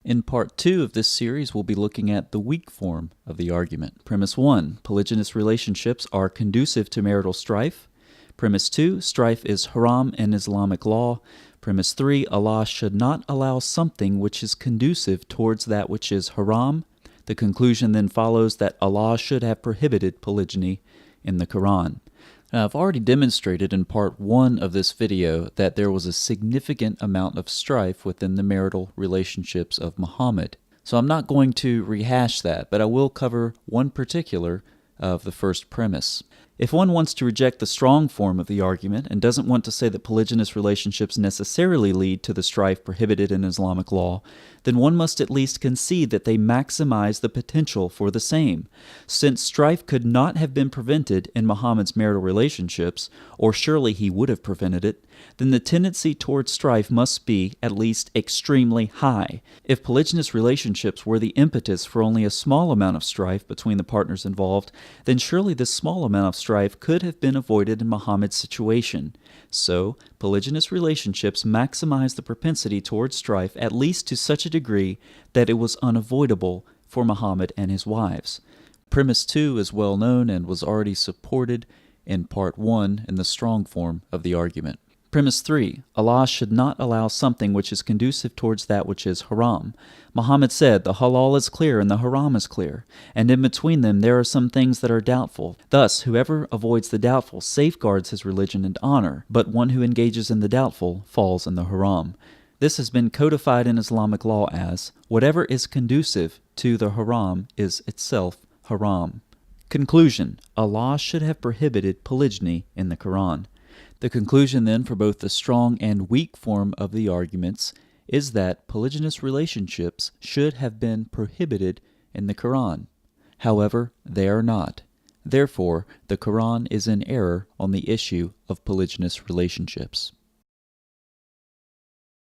In part 2 of this series, we'll be looking at the weak form of the argument. Premise 1, polygynous relationships are conducive to marital strife. Premise 2, strife is haram in Islamic law. Premise 3, Allah should not allow something which is conducive towards that which is haram. The conclusion then follows that Allah should have prohibited polygyny in the Quran. Now, I've already demonstrated in part 1 of this video that there was a significant amount of strife within the marital relationships of Muhammad. So I'm not going to rehash that, but I will cover one particular of the first premise. If one wants to reject the strong form of the argument and doesn't want to say that polygynous relationships necessarily lead to the strife prohibited in Islamic law, then one must at least concede that they maximize the potential for the same. Since strife could not have been prevented in Muhammad's marital relationships, or surely he would have prevented it, then the tendency towards strife must be at least extremely high. If polygynous relationships were the impetus for only a small amount of strife between the partners involved, then surely this small amount of strife could have been avoided in Muhammad's situation. So, polygynous relationships maximize the propensity towards strife at least to such a degree that it was unavoidable for Muhammad and his wives. Premise 2 is well known and was already supported in part 1 in the strong form of the argument. Premise 3, Allah should not allow something which is conducive towards that which is haram. Muhammad said, the halal is clear and the haram is clear, and in between them there are some things that are doubtful. Thus, whoever avoids the doubtful safeguards his religion and honor, but one who engages in the doubtful falls in the haram. This has been codified in Islamic law as, whatever is conducive to the haram is itself haram. Conclusion, Allah should have prohibited polygyny in the Quran. The conclusion then for both the strong and weak form of the arguments is that polygynous relationships should have been prohibited in the Quran. However, they are not. Therefore, the Quran is in error on the issue of polygynous relationships.